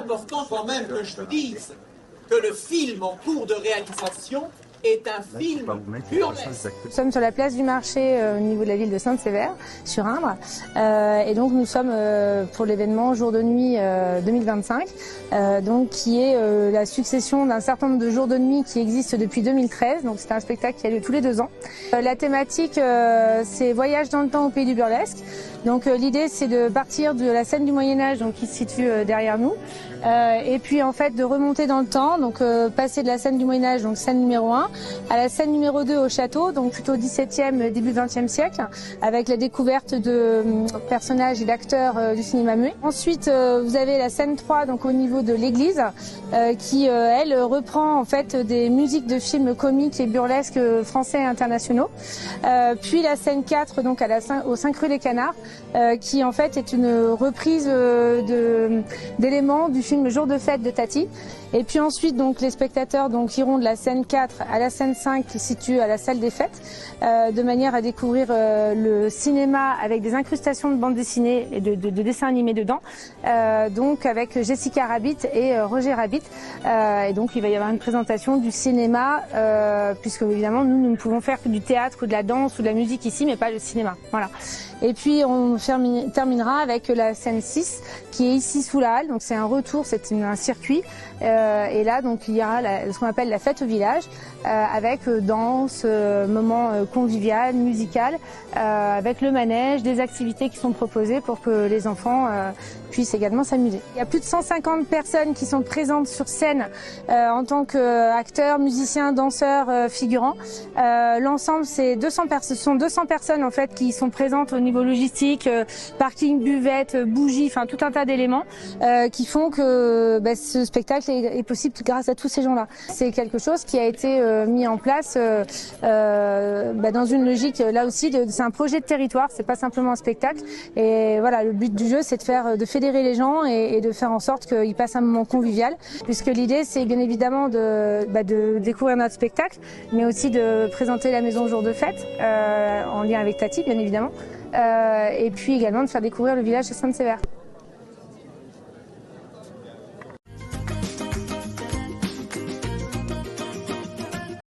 important quand même que je vous dise que le film en cours de réalisation est un film burlesque. Nous sommes sur la place du marché au niveau de la ville de Saint-Sévère, sur Indre. Et donc nous sommes pour l'événement Jour de nuit 2025, donc qui est la succession d'un certain nombre de jours de nuit qui existent depuis 2013. Donc c'est un spectacle qui a lieu tous les 2 ans. La thématique c'est voyage dans le temps au pays du burlesque. Donc l'idée c'est de partir de la scène du Moyen-Âge donc qui se situe derrière nous. Et puis en fait de remonter dans le temps, donc passer de la scène du Moyen-Âge, donc scène numéro 1, à la scène numéro 2 au château, donc plutôt 17e, début 20e siècle, avec la découverte de personnages et d'acteurs du cinéma muet. Ensuite, vous avez la scène 3, donc au niveau de l'église, qui elle reprend en fait des musiques de films comiques et burlesques français et internationaux. Puis la scène 4, donc au 5 rue des Canards, qui en fait est une reprise d'éléments du film Jour de fête de Tati. Et puis ensuite, donc les spectateurs donc iront de la scène 4 à la scène 5 qui se situe à la salle des fêtes, de manière à découvrir le cinéma avec des incrustations de bandes dessinées et de dessins animés dedans, donc avec Jessica Rabbit et Roger Rabbit. Et donc il va y avoir une présentation du cinéma, puisque évidemment nous ne pouvons faire que du théâtre ou de la danse ou de la musique ici, mais pas le cinéma. Voilà. Et puis on terminera avec la scène 6 qui est ici sous la halle, donc c'est un retour, c'est un circuit. Et là donc il y aura ce qu'on appelle la fête au village, avec danse, moment convivial, musical, avec le manège, des activités qui sont proposées pour que les enfants puissent également s'amuser. Il y a plus de 150 personnes qui sont présentes sur scène en tant qu'acteurs, musiciens, danseurs, figurants. L'ensemble c'est 200 personnes en fait qui sont présentes au niveau logistique, parking, buvette, bougies, enfin tout un tas d'éléments qui font que ce spectacle est possible grâce à tous ces gens-là. C'est quelque chose qui a été mis en place dans une logique là aussi, c'est un projet de territoire, c'est pas simplement un spectacle. Et voilà, le but du jeu c'est de fédérer les gens et de faire en sorte qu'ils passent un moment convivial, puisque l'idée c'est bien évidemment de découvrir notre spectacle, mais aussi de présenter la maison Jour de fête en lien avec Tati bien évidemment, et puis également de faire découvrir le village de Saint-Sévère.